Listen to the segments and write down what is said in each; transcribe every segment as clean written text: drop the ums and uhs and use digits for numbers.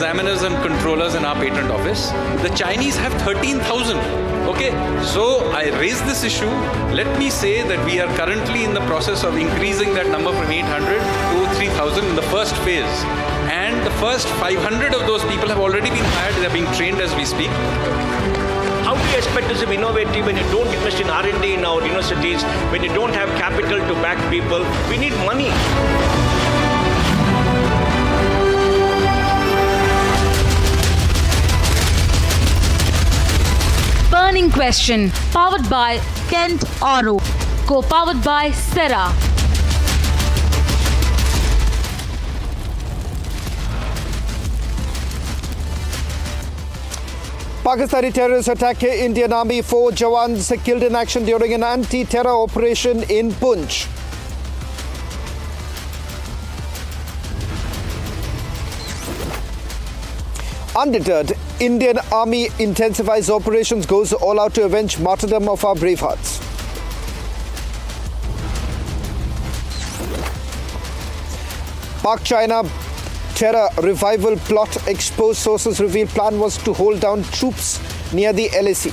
examiners and controllers in our patent office. The Chinese have 13,000. Okay, so I raised this issue. Let me say that we are currently in the process of increasing that number from 800 to 3,000 in the first phase. And the first 500 of those people have already been hired. They are being trained as we speak. How do you expect us to be innovative when you don't invest in R&D in our universities, when you don't have capital to back people? We need money. Burning Question, powered by Kent Oro, co-powered by Sera. Pakistani terrorist attack, Indian Army, 4 Jawans killed in action during an anti-terror operation in Poonch. Undeterred, Indian Army intensifies operations, goes all out to avenge martyrdom of our brave hearts. Pak-China terror revival plot exposed, sources reveal plan was to hold down troops near the LAC.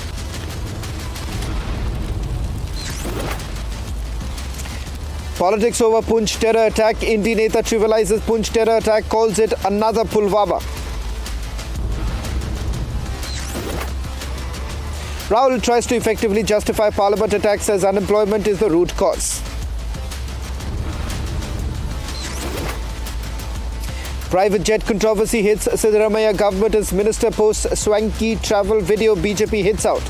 Politics over Poonch terror attack. Indian Neta trivializes Poonch terror attack, calls it another Pulwama. Rahul tries to effectively justify Parliament attack, says unemployment is the root cause. Private jet controversy hits Siddaramaiah government as minister posts swanky travel video, BJP hits out.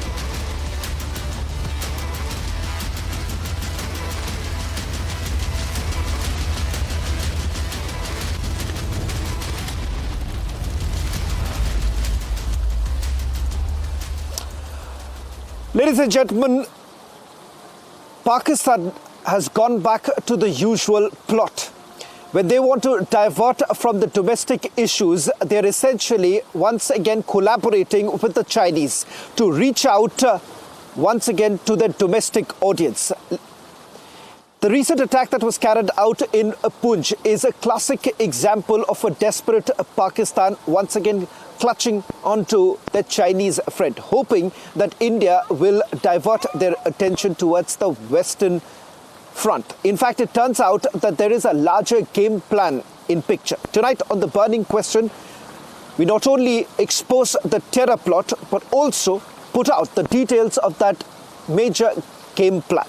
Ladies and gentlemen, Pakistan has gone back to the usual plot. When they want to divert from the domestic issues, they're essentially once again collaborating with the Chinese to reach out once again to their domestic audience. The recent attack that was carried out in Poonch is a classic example of a desperate Pakistan once again clutching onto the Chinese friend, hoping that India will divert their attention towards the Western front. In fact, it turns out that there is a larger game plan in picture. Tonight on The Burning Question, we not only expose the terror plot, but also put out the details of that major game plan.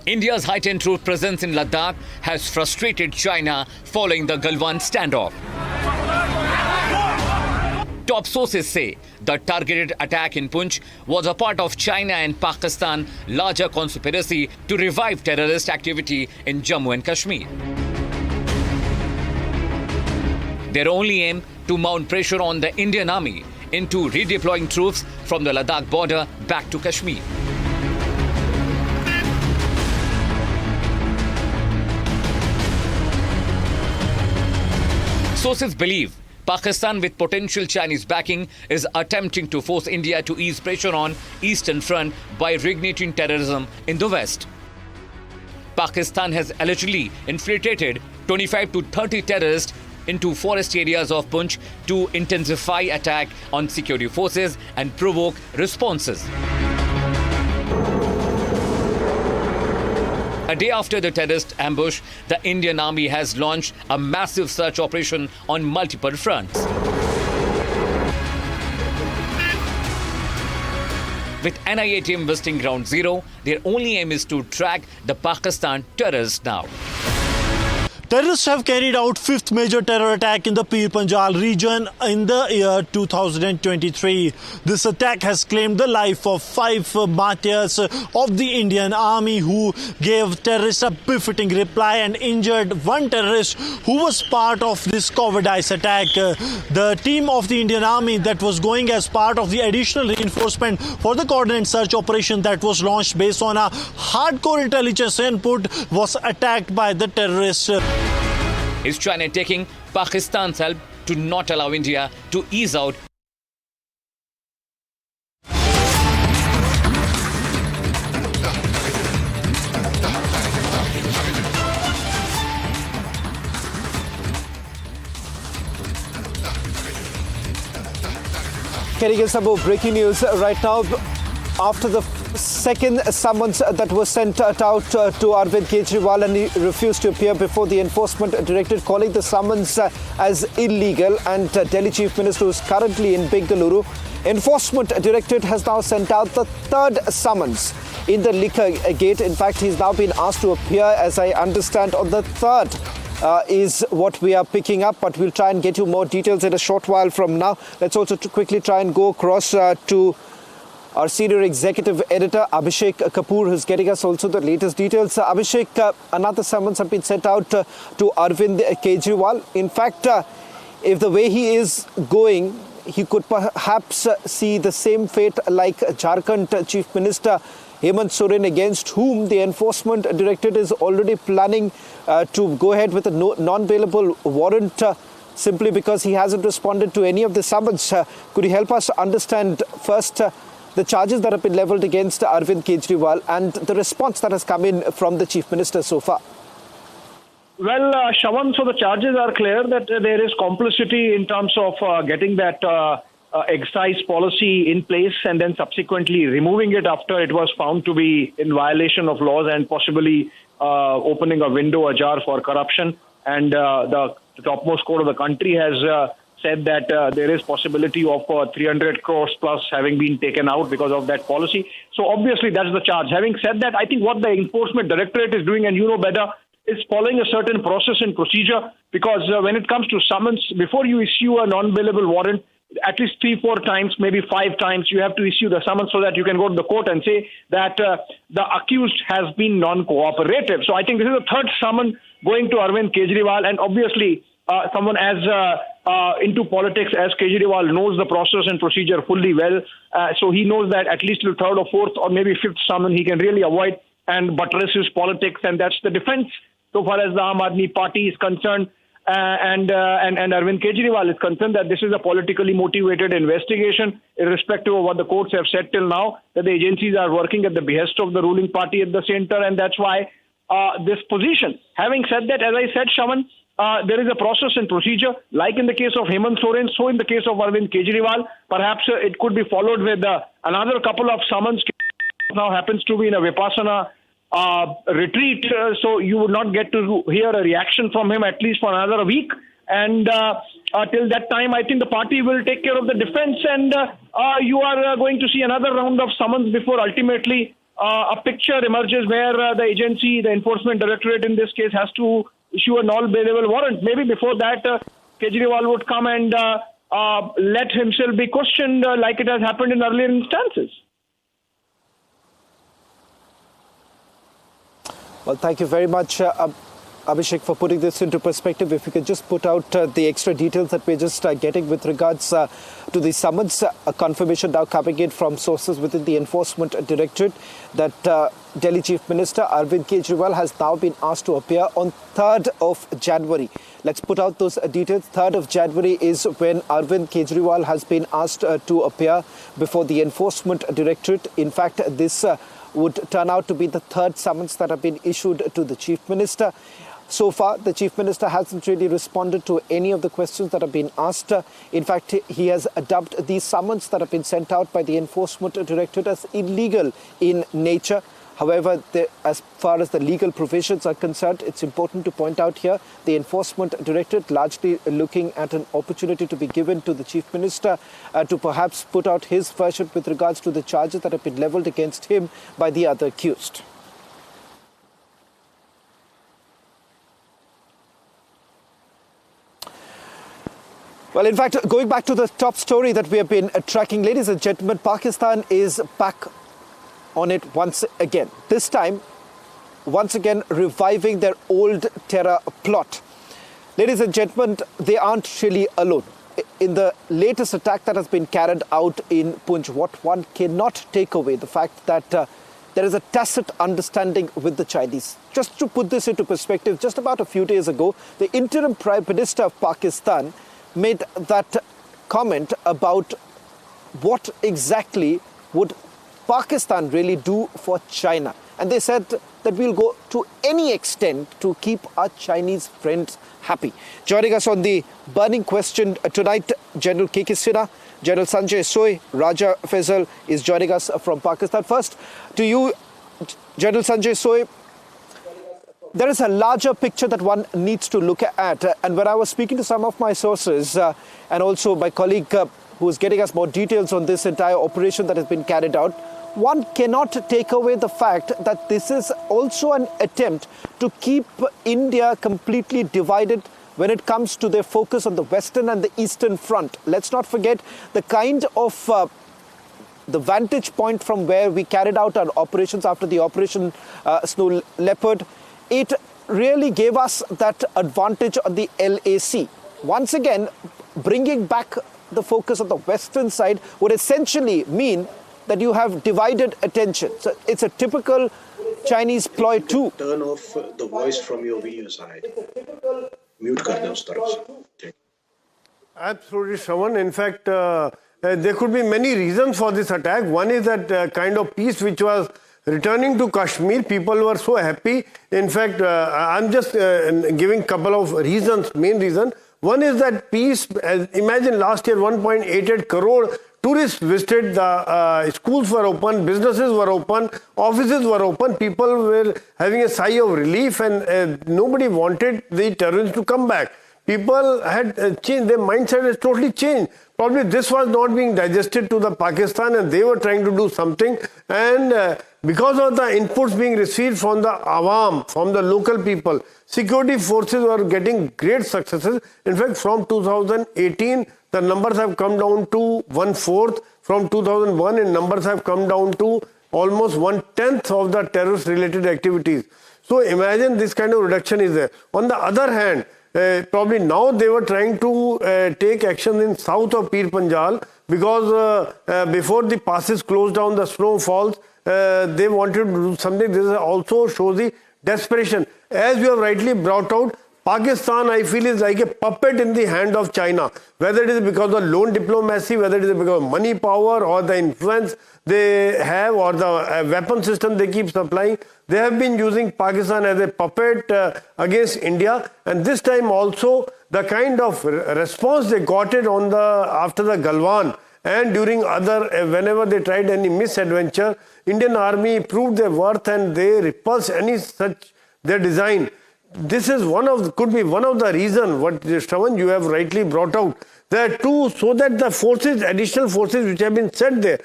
India's heightened troop presence in Ladakh has frustrated China following the Galwan standoff. Top sources say the targeted attack in Poonch was a part of China and Pakistan's larger conspiracy to revive terrorist activity in Jammu and Kashmir. Their only aim to mount pressure on the Indian Army into redeploying troops from the Ladakh border back to Kashmir. Sources believe Pakistan, with potential Chinese backing, is attempting to force India to ease pressure on Eastern Front by reigniting terrorism in the West. Pakistan has allegedly infiltrated 25 to 30 terrorists into forest areas of Poonch to intensify attack on security forces and provoke responses. A day after the terrorist ambush, the Indian Army has launched a massive search operation on multiple fronts. With NIA team visiting Ground Zero, their only aim is to track the Pakistan terrorists now. Terrorists have carried out 5th major terror attack in the Pir Panjal region in the year 2023. This attack has claimed the life of 5 martyrs of the Indian Army who gave terrorists a befitting reply and injured 1 terrorist who was part of this cowardice attack. The team of the Indian Army that was going as part of the additional reinforcement for the coordinated search operation that was launched based on a hardcore intelligence input was attacked by the terrorists. Is China taking Pakistan's help to not allow India to ease out getting us some more breaking news right now. After the second summons that was sent out to Arvind Kejriwal, and he refused to appear before the enforcement directorate, calling the summons as illegal, and Delhi Chief Minister, who is currently in Bengaluru. Enforcement directorate has now sent out the third summons in the liquor gate. In fact, he's now been asked to appear, as I understand, on the third. Is what we are picking up, but we'll try and get you more details in a short while from now. Let's also quickly try and go across to our senior executive editor Abhishek Kapoor, who's getting us also the latest details. Abhishek, another summons have been sent out to Arvind Kejriwal. In fact, if the way he is going, he could perhaps see the same fate like Jharkhand Chief Minister Hemant Soren, against whom the enforcement directorate is already planning to go ahead with a non-bailable warrant simply because he hasn't responded to any of the summons. Could you help us understand first the charges that have been levelled against Arvind Kejriwal and the response that has come in from the Chief Minister so far? Well, Shawan, so the charges are clear that there is complicity in terms of getting that excise policy in place and then subsequently removing it after it was found to be in violation of laws and possibly opening a window ajar for corruption. And the topmost court of the country has said that there is possibility of 300 crores plus having been taken out because of that policy. So obviously that's the charge. Having said that, I think what the enforcement directorate is doing, and you know better, is following a certain process and procedure, because when it comes to summons, before you issue a non-bailable warrant, at least 3-4 times, maybe 5 times, you have to issue the summons so that you can go to the court and say that the accused has been non-cooperative. So I think this is the third summon going to Arvind Kejriwal, and obviously someone as into politics as Kejriwal knows the process and procedure fully well. So he knows that at least the third or fourth or maybe fifth summon he can really avoid and buttress his politics, and that's the defense so far as the Aam Aadmi Party is concerned. And Arvind Kejriwal is concerned that this is a politically motivated investigation, irrespective of what the courts have said till now, that the agencies are working at the behest of the ruling party at the center, and that's why this position. Having said that, as I said, Shaman, there is a process and procedure, like in the case of Hemant Soren, so in the case of Arvind Kejriwal. Perhaps it could be followed with another couple of summons. Now happens to be in a Vipassana retreat, so you would not get to hear a reaction from him at least for another week. And till that time, I think the party will take care of the defense, and you are going to see another round of summons before ultimately a picture emerges where the agency, the enforcement directorate in this case, has to issue a non-bailable warrant. Maybe before that, Kejriwal would come and let himself be questioned like it has happened in earlier instances. Well, thank you very much, Abhishek, for putting this into perspective. If you could just put out the extra details that we're just getting with regards to the summons, a confirmation now coming in from sources within the Enforcement Directorate that Delhi Chief Minister Arvind Kejriwal has now been asked to appear on 3rd of January. Let's put out those details. 3rd of January is when Arvind Kejriwal has been asked to appear before the Enforcement Directorate. In fact, this would turn out to be the third summons that have been issued to the Chief Minister. So far, the Chief Minister hasn't really responded to any of the questions that have been asked. In fact, he has dubbed these summons that have been sent out by the Enforcement Directorate as illegal in nature. However, as far as the legal provisions are concerned, it's important to point out here, the Enforcement Directorate largely looking at an opportunity to be given to the Chief Minister to perhaps put out his version with regards to the charges that have been levelled against him by the other accused. Well, in fact, going back to the top story that we have been tracking, ladies and gentlemen, Pakistan is back on it once again. This time, once again, reviving their old terror plot. Ladies and gentlemen, they aren't really alone. In the latest attack that has been carried out in Poonch, what one cannot take away, the fact that there is a tacit understanding with the Chinese. Just to put this into perspective, just about a few days ago, the interim Prime Minister of Pakistan made that comment about what exactly would Pakistan really do for China. And they said that we'll go to any extent to keep our Chinese friends happy. Joining us on the burning question tonight, General K.K. Sinha, General Sanjay Soy, Raja Faisal is joining us from Pakistan. First, to you, General Sanjay Soy, there is a larger picture that one needs to look at. And when I was speaking to some of my sources and also my colleague who is getting us more details on this entire operation that has been carried out, one cannot take away the fact that this is also an attempt to keep India completely divided when it comes to their focus on the Western and the Eastern front. Let's not forget the kind of the vantage point from where we carried out our operations after the Operation Snow Leopard. It really gave us that advantage on the LAC. Once again, bringing back the focus on the Western side would essentially mean that you have divided attention. So it's a typical Chinese ploy too. Turn off the voice from your video side. Mute kar de us taraf se. Absolutely, Shravan. In fact, there could be many reasons for this attack. One is that kind of peace which was returning to Kashmir. People were so happy. In fact, I'm just giving a couple of reasons, main reason. One is that peace. Imagine last year 1.88 crore tourists visited, the schools were open, businesses were open, offices were open, people were having a sigh of relief, and nobody wanted the terrorists to come back. People had changed, their mindset has totally changed. Probably this was not being digested to the Pakistan and they were trying to do something, and because of the inputs being received from the awam, from the local people, security forces were getting great successes. In fact, from 2018, the numbers have come down to 1/4. From 2001, and numbers have come down to almost 1/10 of the terrorist-related activities. So imagine this kind of reduction is there. On the other hand, probably now they were trying to take action in south of Pir Panjal because before the passes closed down the snowfalls, they wanted to do something. This also shows the desperation. As you have rightly brought out, Pakistan, I feel, is like a puppet in the hand of China. Whether it is because of loan diplomacy, whether it is because of money power or the influence they have or the weapon system they keep supplying, they have been using Pakistan as a puppet against India. And this time also, the kind of response they got it on after the Galwan and during whenever they tried any misadventure, Indian Army proved their worth and they repulsed any such their design. This is could be one of the reasons what Shravan you have rightly brought out, that so that the forces, additional forces which have been set there,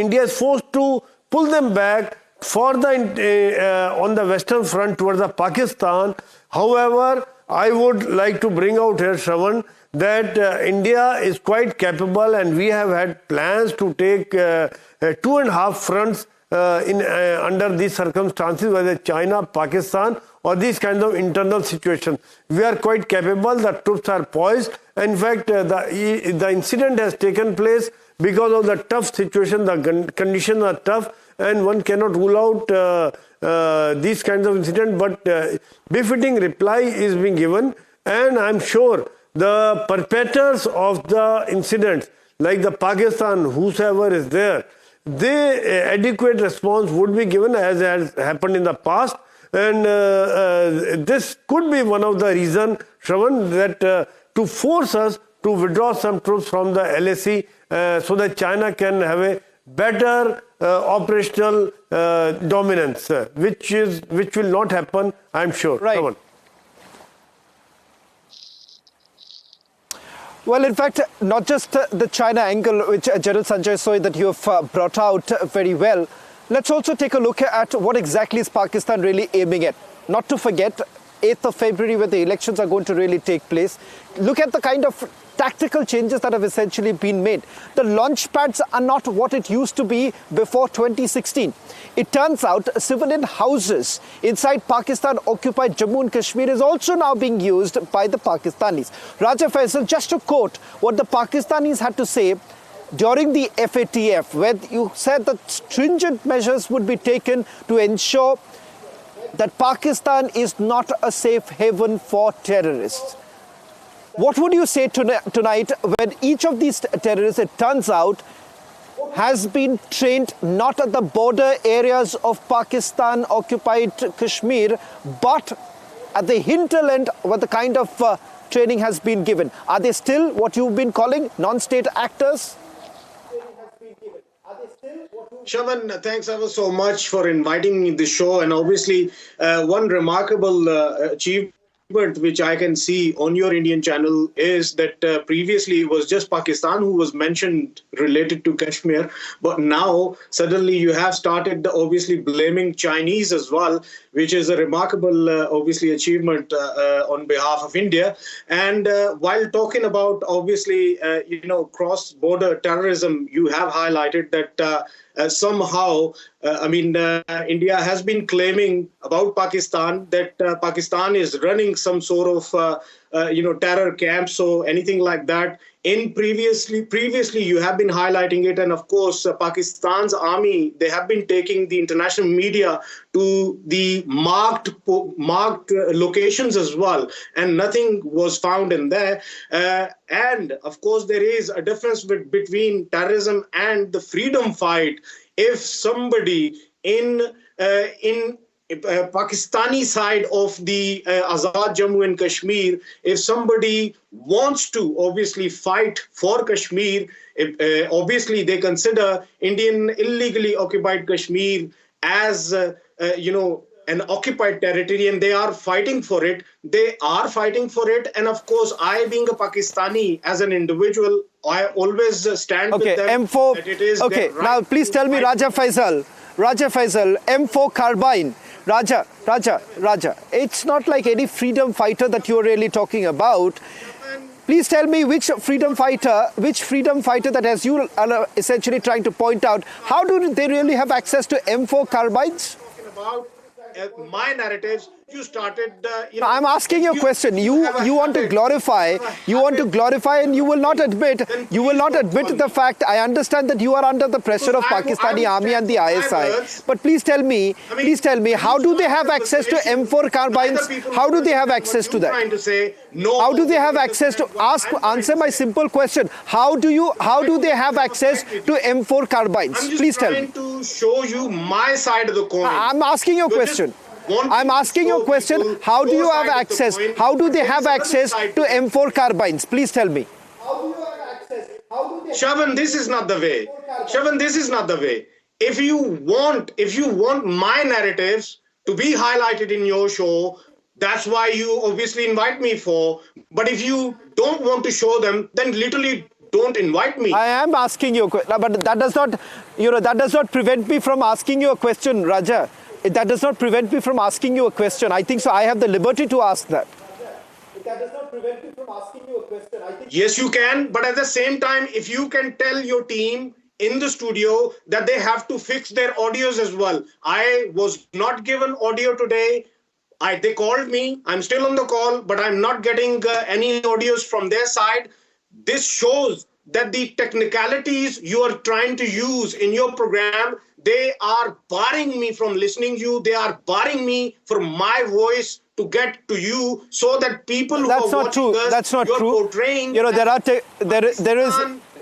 India is forced to pull them back for on the Western front towards the Pakistan. However, I would like to bring out here, Shravan, that India is quite capable and we have had plans to take 2.5 fronts under these circumstances, whether China, Pakistan, or these kinds of internal situations. We are quite capable, the troops are poised. In fact, the incident has taken place because of the tough situation, the conditions are tough, and one cannot rule out these kinds of incidents, but befitting reply is being given, and I'm sure the perpetrators of the incidents, like the Pakistan, whosoever is there, the adequate response would be given as has happened in the past. And this could be one of the reasons, Shravan, that to force us to withdraw some troops from the LAC so that China can have a better operational dominance, which will not happen, I'm sure. Right. Shravan. Well, in fact, not just the China angle, which General Sanjay Soy that you have brought out very well. Let's also take a look at what exactly is Pakistan really aiming at. Not to forget, 8th of February, where the elections are going to really take place. Look at the kind of tactical changes that have essentially been made. The launch pads are not what it used to be before 2016. It turns out civilian houses inside Pakistan-occupied Jammu and Kashmir is also now being used by the Pakistanis. Raja Faisal, just to quote what the Pakistanis had to say during the FATF, where you said that stringent measures would be taken to ensure that Pakistan is not a safe haven for terrorists. What would you say tonight when each of these terrorists, it turns out, has been trained not at the border areas of Pakistan-occupied Kashmir, but at the hinterland where the kind of training has been given. Are they still what you've been calling non-state actors? Shaman, thanks ever so much for inviting me to the show. And obviously, one remarkable achievement which I can see on your Indian channel is that previously it was just Pakistan who was mentioned related to Kashmir, but now suddenly you have started obviously blaming Chinese as well, which is a remarkable obviously achievement on behalf of India. And while talking about obviously cross-border terrorism, you have highlighted that somehow, India has been claiming about Pakistan that Pakistan is running some sort of, terror camps or anything like that. Previously, you have been highlighting it, and of course, Pakistan's army, they have been taking the international media to the marked locations as well, and nothing was found in there. And of course, there is a difference between terrorism and the freedom fight. If somebody in Pakistani side of the Azad Jammu and Kashmir, if somebody wants to obviously fight for Kashmir, obviously they consider Indian illegally occupied Kashmir as an occupied territory, and they are fighting for it. They are fighting for it, and of course, I being a Pakistani as an individual, I always stand with them. M4. That it is Okay, right now please tell me, Raja Faisal, M4 carbine. Raja, it's not like any freedom fighter that you're really talking about. Please tell me which freedom fighter that, as you are essentially trying to point out, how do they really have access to M4 carbines? About my narratives, you started. I'm asking you a question. You want to glorify, and you will not admit the fact. I understand that you are under the pressure of Pakistani army and the ISI. But please tell me, how do they have access to M4 carbines? How do they have access to that? How do they have access to answer my simple question? How do they have access to M4 carbines? Please tell me. I'm trying to show you my side of the coin. I'm asking you a question. I'm asking you a question. How do you have access? How do they have access to M4 carbines? Please tell me. Shavan, this is not the way. If you want my narratives to be highlighted in your show, that's why you obviously invite me for. But if you don't want to show them, then literally don't invite me. I am asking you, but that does not prevent me from asking you a question, Raja. That does not prevent me from asking you a question. I think so. I have the liberty to ask that. That does not prevent me from asking you a question. Yes, you can. But at the same time, if you can tell your team in the studio that they have to fix their audios as well. I was not given audio today. They called me. I'm still on the call, but I'm not getting any audios from their side. This shows that the technicalities you are trying to use in your program, they are barring me from listening you. They are barring me from my voice to get to you, so that people who That's are not watching true. us, That's not you're true. portraying. There is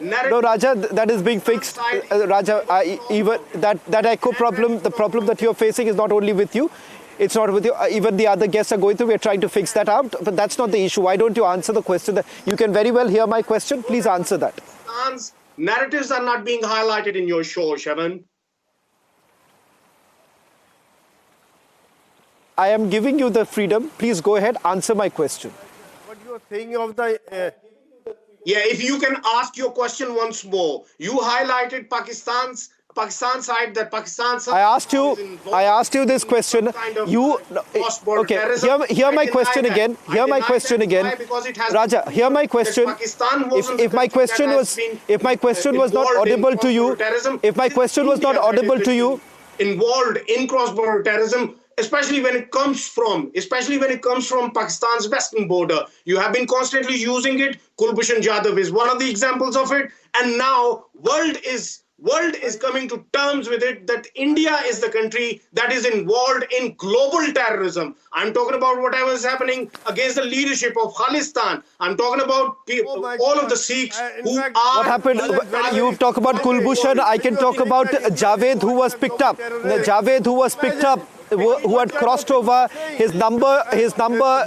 no, Raja, that is being fixed. Raja, even that echo problem, the problem that you're facing is not only with you. It's not with you. Even the other guests are going through. We're trying to fix that out. But that's not the issue. Why don't you answer the question? You can very well hear my question. Please answer that. Narratives are not being highlighted in your show, Shavan. I am giving you the freedom. Please go ahead. Answer my question. What you are saying of the... Yeah, if you can ask your question once more. You highlighted Pakistan side, that Pakistan side. I asked you this question. Hear my question again. Raja, hear my question. If my question was not audible to you, involved in cross-border terrorism, especially when it comes from Pakistan's western border. You have been constantly using it. Kulbhushan Jadhav is one of the examples of it. And now world is coming to terms with it, that India is the country that is involved in global terrorism. I'm talking about whatever is happening against the leadership of Khalistan. I'm talking about all of the Sikhs who are... What happened? You talk about Kulbhushan. I can talk about Javed, who was picked up. Who had crossed over. His number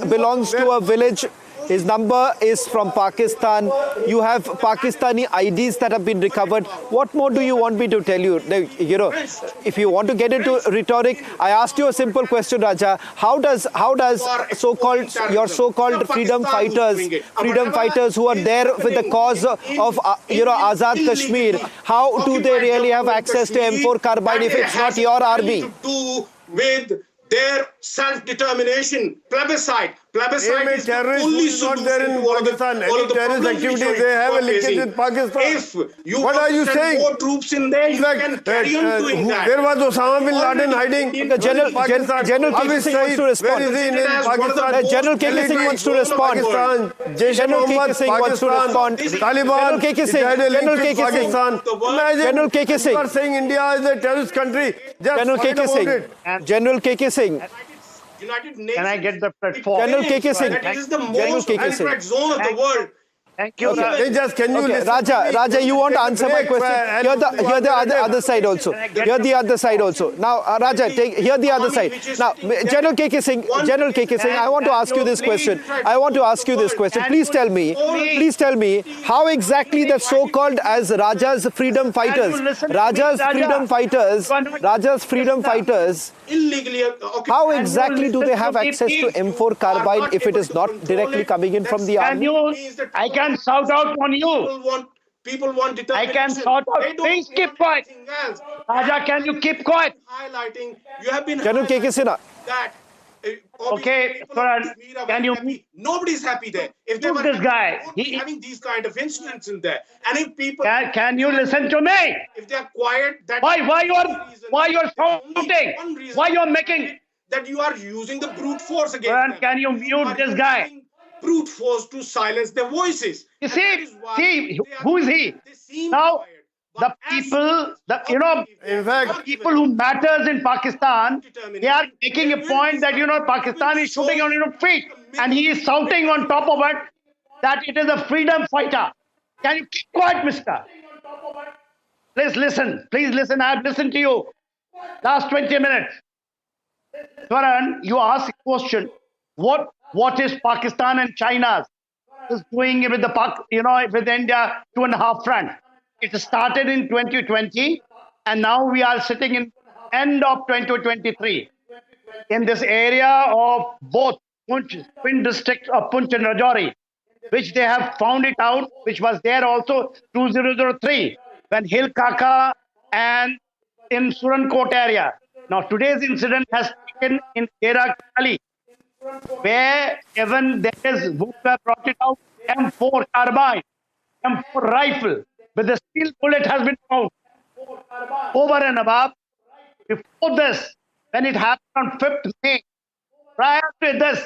belongs to a village. His number is from Pakistan. You have Pakistani IDs that have been recovered. What more do you want me to tell you? You know, if you want to get into rhetoric, I asked you a simple question, Raja. How does your so-called freedom fighters who are there with the cause of Azad Kashmir, how do they really have access to M4 carbine if it's not your army? To do with their self-determination, plebiscite. Plebiscite is the only not there in Pakistan. Any terrorist activity, they have a linkage with Pakistan. If you what are you saying? More troops in there, you can carry on doing that. There was Osama bin Laden hiding in Pakistan. General Kejriwal wants to respond. Where is he in Pakistan? General Kejriwal wants to respond. General Kejriwal wants to respond. Taliban. General Kejriwal. General Kejriwal. You are saying India is a terrorist country. General Kejriwal. General Kejriwal. United Nations. Can I get the platform? General KK Singh. That is the most high-threat zone of the world. Thank you. Okay. Can you listen Raja, you want to answer my question? Hear the other side also. Hear the other side also. Now, Raja, hear the other side. Now, General KK Singh, I want to ask you this question. Please tell me how exactly the so-called as Raja's freedom fighters, Illegally, okay. how exactly do they have access to M4 carbine if it is not directly coming in from the army? I can shout out on you. People want determination. I can shout out. Please keep quiet. Raja, can you keep quiet? Highlighting. You have been General KK Singh. that. Okay, can you? Nobody's happy there. If they were this guy, having these kind of incidents in there, and if people can you listen to me? If they are quiet, that Why you are shouting? Why you are making that you are using the brute force against them. Can you mute this guy? Brute force to silence their voices. You see, who is he? Now, the people, in fact, people who matters in Pakistan, they are making a point that, Pakistan is shooting on your feet. And he is shouting on top of it that it is a freedom fighter. Can you keep quiet, mister? Please listen. I have listened to you last 20 minutes. Swaran, you asked a question. What is Pakistan and China is doing with with India 2.5 front? It started in 2020, and now we are sitting in end of 2023 in this area of both Poonch, twin districts of Poonch and Rajouri, which they have found it out, which was there also 2003 when Hill Kaka and in Surankot area. Now today's incident has taken in Kera Kali, where even there is who have brought it out M4 carbine, M4 rifle with the steel bullet has been found. Over and above, before this, when it happened on 5th May, prior to this,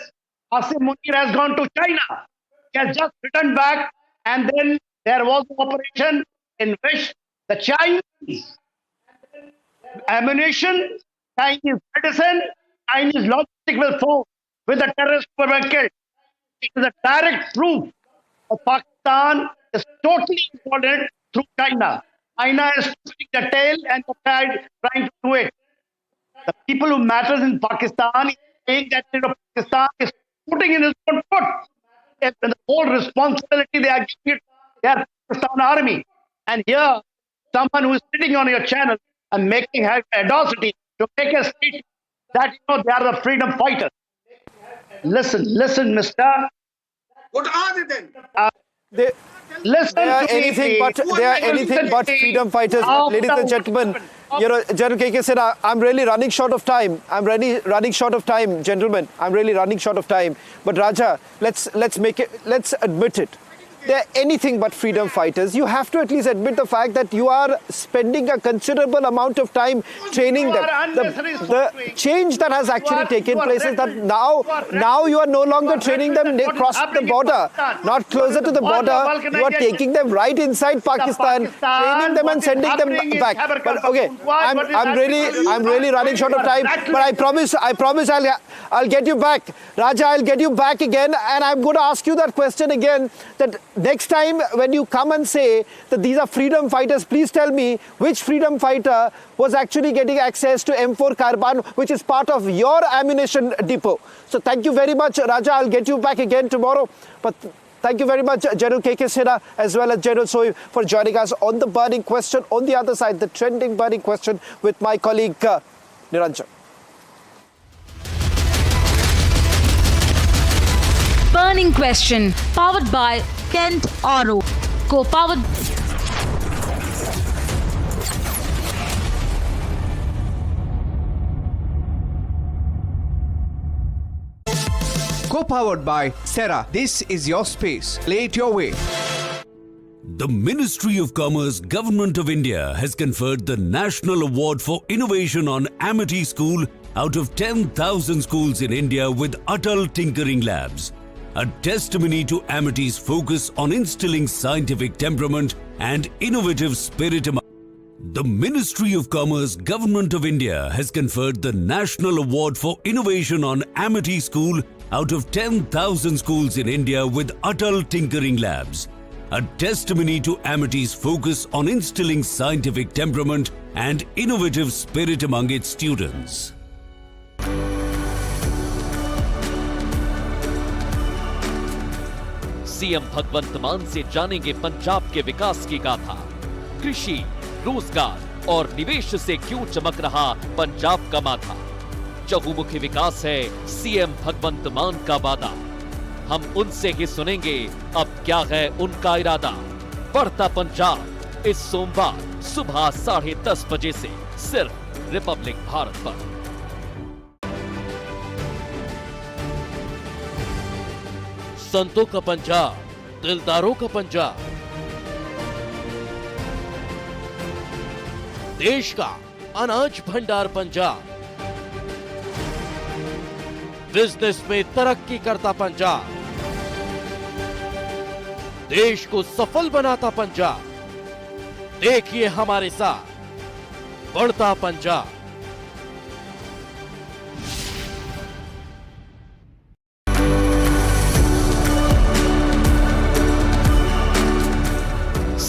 Asim Munir has gone to China. He has just returned back, and then there was an operation in which the Chinese ammunition, Chinese medicine, Chinese logistical force with the terrorists who were killed. It is a direct proof of Pakistan is totally involved through China. China is twisting the tail and trying to do it. The people who matters in Pakistan is saying that Pakistan is putting in his own foot. And the whole responsibility they are giving it, they are Pakistan army. And here, someone who is sitting on your channel and making audacity to make a statement that they are the freedom fighters. Listen, mister. What are they then? They are anything but freedom fighters. Ladies and gentlemen, General KK said, I'm really running short of time. Gentlemen. I'm really running short of time. But Raja, let's admit it. They're anything but freedom fighters. You have to at least admit the fact that you are spending a considerable amount of time training them. The change that has actually taken place is that now you are no longer training them across the border, not closer to the border. You are taking them right inside Pakistan, training them and sending them back. But okay, I'm really running short of time. But I promise I'll get you back, Raja. I'll get you back again, and I'm going to ask you that question again. That next time when you come and say that these are freedom fighters, please tell me which freedom fighter was actually getting access to M4 Carbine, which is part of your ammunition depot. So thank you very much, Raja. I'll get you back again tomorrow. But thank you very much, General K.K. Sinha, as well as General Sohaib, for joining us on the burning question. On the other side, the trending burning question with my colleague Niranjan. Burning question, powered by Kent Oro. Co-powered. Co-powered by Serra. This is your space. Play it your way. The Ministry of Commerce, Government of India has conferred the National Award for Innovation on Amity School out of 10,000 schools in India with Atal Tinkering Labs. A testimony to Amity's focus on instilling scientific temperament and innovative spirit among. The Ministry of Commerce, Government of India has conferred the National Award for Innovation on Amity School out of 10,000 schools in India with Atal Tinkering Labs. A testimony to Amity's focus on instilling scientific temperament and innovative spirit among its students. CM Bhagwant Mann से जानेंगे पंजाब के विकास की गाथा। कृषि, रोजगार और निवेश से क्यों चमक रहा पंजाब का माथा। चहुमुखी विकास है सीएम भगवंत मान का वादा। हम उनसे ही सुनेंगे अब क्या है उनका इरादा। बढ़ता पंजाब इस सोमवार सुबह 10:30 बजे से सिर्फ रिपब्लिक भारत पर। संतों का पंजाब, दिलदारों का पंजाब, देश का अनाज भंडार पंजाब, बिजनेस में तरक्की करता पंजाब, देश को सफल बनाता पंजाब। देखिए हमारे साथ बढ़ता पंजाब।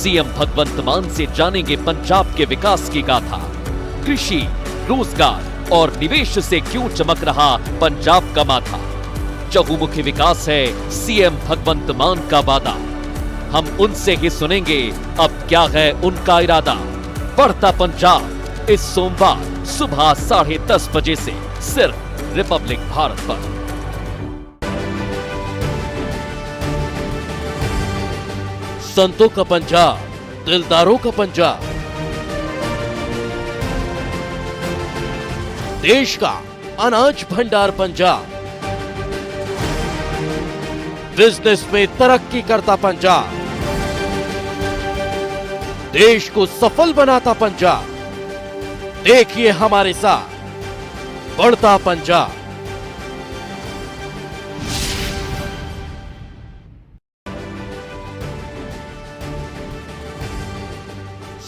सीएम भगवंत मान से जानेंगे पंजाब के विकास की गाथा। कृषि, रोजगार और निवेश से क्यों चमक रहा पंजाब का माथा। चहुमुखी विकास है सीएम भगवंत मान का वादा। हम उनसे ही सुनेंगे अब क्या है उनका इरादा। बढ़ता पंजाब इस सोमवार सुबह 10:30 बजे से सिर्फ रिपब्लिक भारत पर। संतों का पंजाब, दिलदारों का पंजाब, देश का अनाज भंडार पंजाब, बिजनेस में तरक्की करता पंजाब, देश को सफल बनाता पंजाब। देखिए हमारे साथ बढ़ता पंजाब।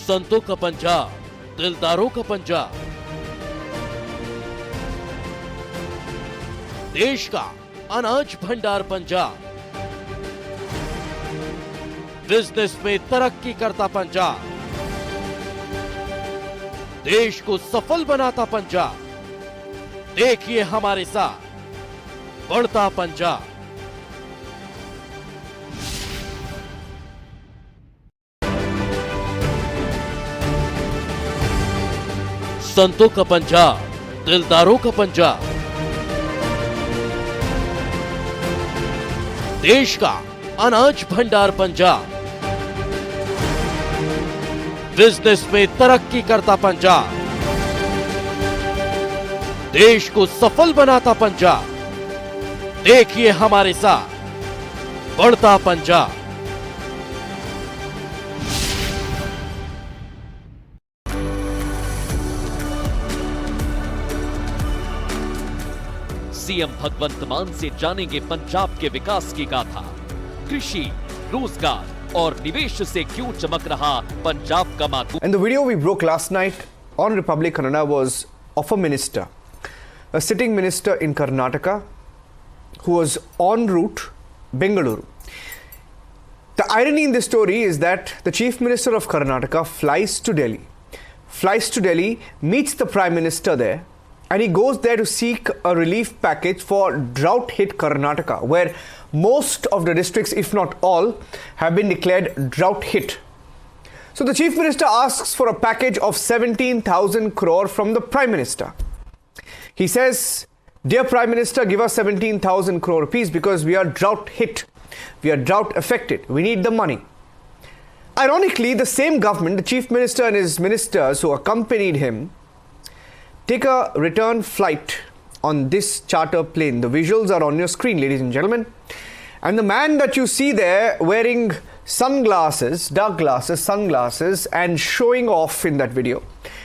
संतों का पंजाब, दिलदारों का पंजाब, देश का अनाज भंडार पंजाब, बिजनेस में तरक्की करता पंजाब, देश को सफल बनाता पंजाब। देखिए हमारे साथ बढ़ता पंजाब। संतों का पंजाब, दिलदारों का पंजाब, देश का अनाज भंडार पंजाब, बिजनेस में तरक्की करता पंजाब, देश को सफल बनाता पंजाब। देखिए हमारे साथ बढ़ता पंजाब। सीएम भगवंत मान से जानेंगे पंजाब के विकास की गाथा। कृषि, रोजगार और निवेश से क्यों चमक रहा पंजाब का माथा। And the video we broke last night on Republic Kannada was of a minister, a sitting minister in Karnataka who was en route Bengaluru. The irony in this story is that the Chief Minister of Karnataka flies to Delhi, meets the Prime Minister there, and he goes there to seek a relief package for drought-hit Karnataka, where most of the districts, if not all, have been declared drought-hit. So the Chief Minister asks for a package of 17,000 crore from the Prime Minister. He says, "Dear Prime Minister, give us 17,000 crore rupees because we are drought-hit. We are drought-affected. We need the money." Ironically, the same government, the Chief Minister and his ministers who accompanied him, take a return flight on this charter plane. The visuals are on your screen, ladies and gentlemen. And the man that you see there wearing sunglasses, dark glasses, sunglasses, and showing off in that video.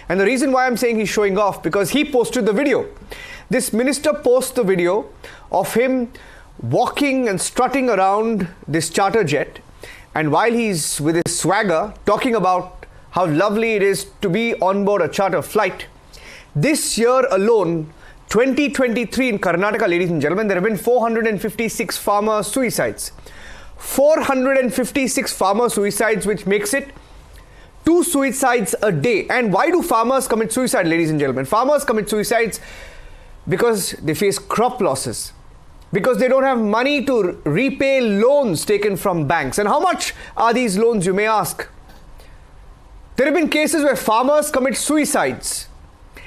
And the reason why I'm saying he's showing off, because he posted the video. This minister posts the video of him walking and strutting around this charter jet. And while he's with his swagger, talking about how lovely it is to be on board a charter flight, this year alone, 2023 in Karnataka, ladies and gentlemen, there have been 456 farmer suicides. 456 farmer suicides, which makes it 2 suicides a day. And why do farmers commit suicide, ladies and gentlemen? Farmers commit suicides because they face crop losses, because they don't have money to repay loans taken from banks. And how much are these loans, you may ask? There have been cases where farmers commit suicides,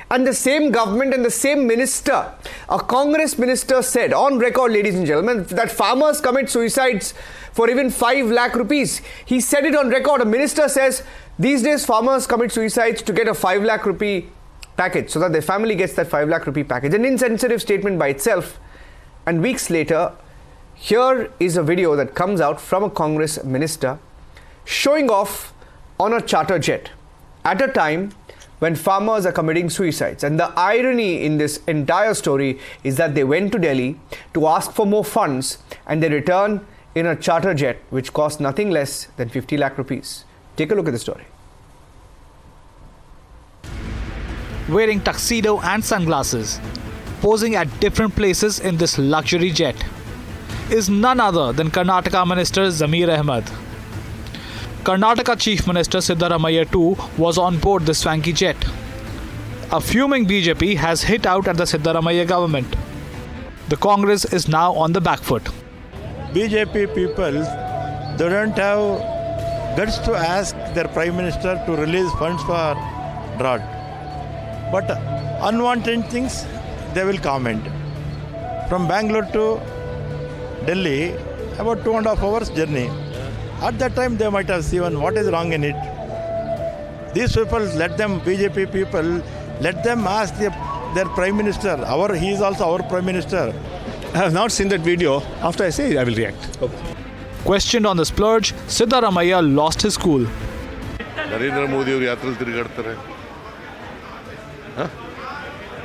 and the same government and the same minister, a Congress minister, said on record, ladies and gentlemen, that farmers commit suicides for even 5 lakh rupees. He said it on record. A minister says these days farmers commit suicides to get a 5 lakh rupee package so that their family gets that 5 lakh rupee package. An insensitive statement by itself. And weeks later, here is a video that comes out from a Congress minister showing off on a charter jet at a time when farmers are committing suicides. And the irony in this entire story is that they went to Delhi to ask for more funds and they return in a charter jet which costs nothing less than 50 lakh rupees. Take a look at the story. Wearing tuxedo and sunglasses, posing at different places in this luxury jet, is none other than Karnataka Minister Zamir Ahmed. Karnataka Chief Minister Siddaramaiah too was on board this swanky jet. A fuming BJP has hit out at the Siddaramaiah government. The Congress is now on the back foot. BJP people, they don't have guts to ask their Prime Minister to release funds for drought. But unwanted things, they will comment. From Bangalore to Delhi, about 2.5 hours journey. At that time, they might have seen what is wrong in it. These people, let them, BJP people, let them ask their Prime Minister. He is also our Prime Minister. I have not seen that video. After I say, I will react. Okay. Questioned on the splurge, Siddaramaiah lost his cool. Narendra Modi ಅವರು ಯಾತ್ರೆಯಲ್ಲಿ ತಿರುಗಾಡ್ತಾರೆ,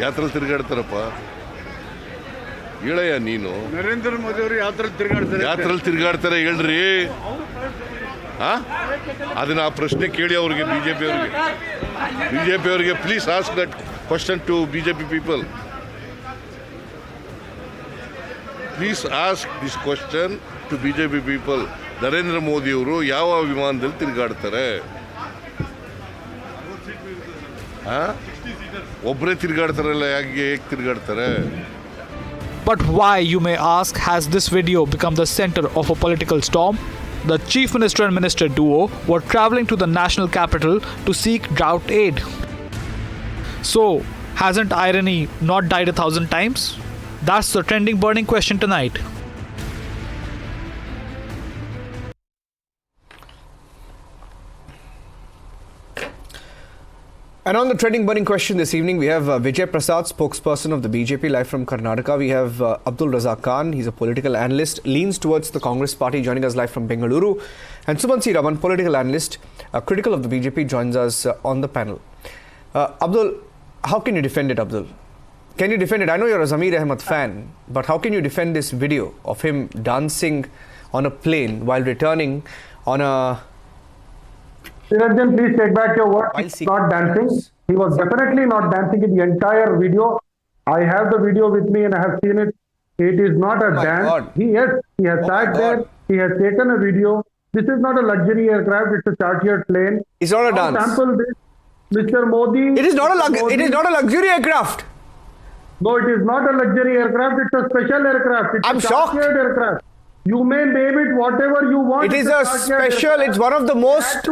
ಯಾತ್ರೆಯಲ್ಲಿ ತಿರುಗಾಡ್ತಾರಪ್ಪ. ಹೇಳಯ್ಯ ನೀನು. ನರೇಂದ್ರ ಮೋದಿ ಅವರು ಯಾತ್ರೆಯಲ್ಲಿ ತಿರುಗಾಡ್ತಾರೆ ಹೇಳ್ರಿ. ಅದನ್ನ ಆ ಪ್ರಶ್ನೆ ಕೇಳಿ ಅವ್ರಿಗೆ, ಬಿಜೆಪಿ ಅವರಿಗೆ please ask that question to BJP people. Please ask this question to BJP people. Narendra Modi ಅವರು ಯಾವ ವಿಮಾನದಲ್ಲಿ ತಿರುಗಾಡ್ತಾರೆ? ಒಬ್ಬರೇ ತಿರುಗಾಡ್ತಾರಲ್ಲ, ಹೇಗೆ ತಿರುಗಾಡ್ತಾರೆ? But why, you may ask, has this video become the center of a political storm? The Chief Minister and Minister duo were travelling to the national capital to seek drought aid. So, hasn't irony not died 1,000 times? That's the trending burning question tonight. And on the trending burning question this evening, we have Vijay Prasad, spokesperson of the BJP, live from Karnataka. We have Abdul Razak Khan, he's a political analyst, leans towards the Congress party, joining us live from Bengaluru. And Suman C. Raman, political analyst, critical of the BJP, joins us on the panel. Abdul, how can you defend it, Abdul? Can you defend it? I know you're a Zamir Ahmed fan, but how can you defend this video of him dancing on a plane while returning on a... Sirajjan, please take back your words. He's not dancing. He was definitely not dancing in the entire video. I have the video with me and I have seen it. It is not a dance. He has sat there. He has taken a video This is not a luxury aircraft, it's a chartered plane. It's not a Now dance. sample this, Mr. Modi. It is not a luxury aircraft. No, it is not a luxury aircraft, it's a special aircraft. It's I'm a shocked. chartered aircraft. You may name it whatever you want. It is a special, it's one of the most...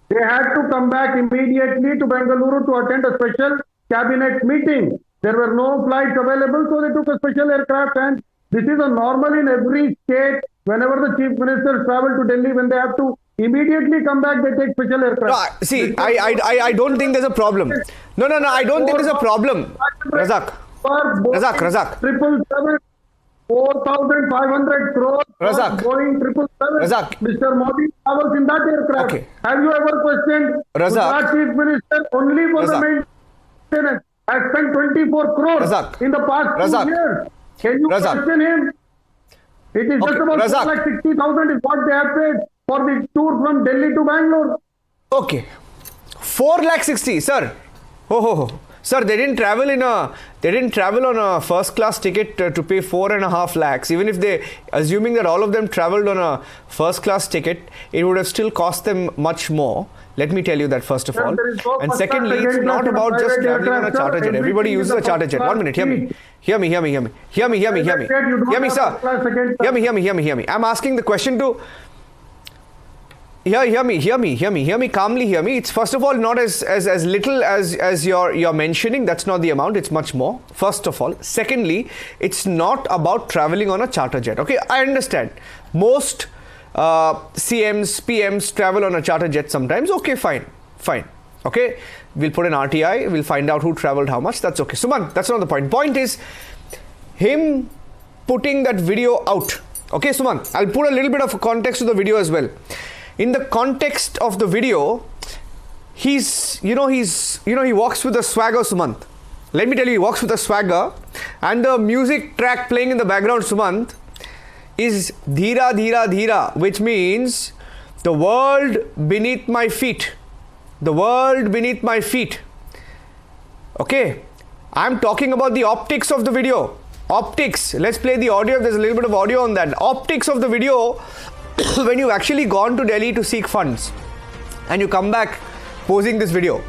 They had to come back immediately to Bengaluru to attend a special cabinet meeting. There were no flights available, so they took a special aircraft, and this is a normal in every state. Whenever the chief ministers travel to Delhi, when they have to immediately come back, they take special aircraft. No, see, I don't think there's a problem. No, I don't think there's a problem. Razak. 777, 4,500 crores. Razak. Boeing 777. Razak. Mr. Modi travels in that aircraft. Okay. Have you ever questioned Razak. Gujarat chief minister only for Razak. the maintenance has spent 24 crores Razak. in the past Razak. 2 years? Can you Razak. question him? It is just about Razak. 4,60,000 is what they have paid for the tour from Delhi to Bangalore. Okay. 4,60,000, sir. Sir, they didn't travel on a first class ticket to pay 4.5 lakhs. Even if they, assuming that all of them traveled on a first class ticket, it would have still cost them much more. Let me tell you that first of all. And secondly, it's not about just traveling on a charter jet. Everybody uses a charter jet. 1 minute, hear me. Hear me, sir. Hear me. I'm asking the question to... Hear me calmly. It's first of all not as little as you're mentioning. That's not the amount. It's much more. First of all. Secondly, it's not about traveling on a charter jet. Okay, I understand. Most CMs, PMs travel on a charter jet sometimes. Okay, fine. Okay, we'll put an RTI. We'll find out who traveled how much. That's okay. Suman, that's not the point. Point is him putting that video out. Okay, Suman, I'll put a little bit of context to the video as well. In the context of the video, he walks with a swagger, Sumant. Let me tell you, he walks with a swagger, and the music track playing in the background, Sumant, is Dhira Dhira Dhira, which means the world beneath my feet. The world beneath my feet. Okay, I'm talking about the optics of the video. Optics. Let's play the audio. There's a little bit of audio on that. Optics of the video. When you've actually gone to Delhi to seek funds and you come back posing this video.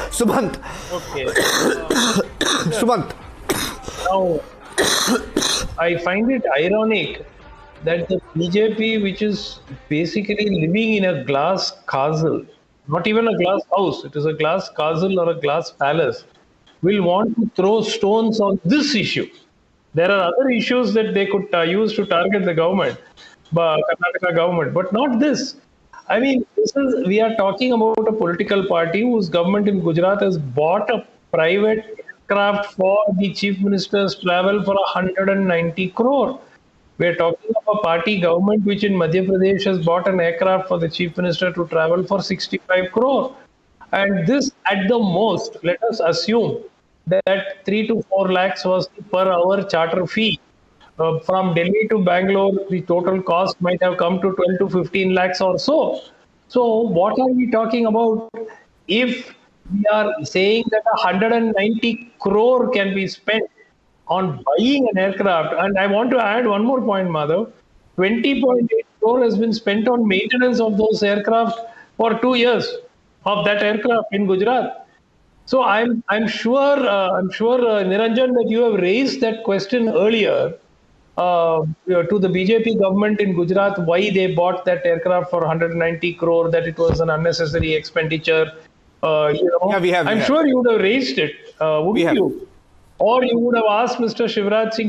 Sumant. Okay. Sumant. Now, I find it ironic that the BJP, which is basically living in a glass castle, not even a glass house, it is a glass castle or a glass palace, will want to throw stones on this issue. There are other issues that they could use to target the government. Karnataka government, but not this. I mean, we are talking about a political party whose government in Gujarat has bought a private aircraft for the chief minister's travel for 190 crore. We are talking of a party government which in Madhya Pradesh has bought an aircraft for the chief minister to travel for 65 crore. And this, at the most, let us assume that 3 to 4 lakhs was the per hour charter fee. From Delhi to Bangalore, the total cost might have come to 12 to 15 lakhs or so. So what are we talking about if we are saying that 190 crore can be spent on buying an aircraft? And I want to add one more point, Madhav. 20.8 crore has been spent on maintenance of those aircraft for 2 years of that aircraft in Gujarat. So I'm sure Niranjan, that you have raised that question earlier. To the BJP government in Gujarat, why they bought that aircraft for 190 crore, that it was an unnecessary expenditure. I'm sure you would have raised it, wouldn't you? Or you would have asked Mr. Shivraj Singh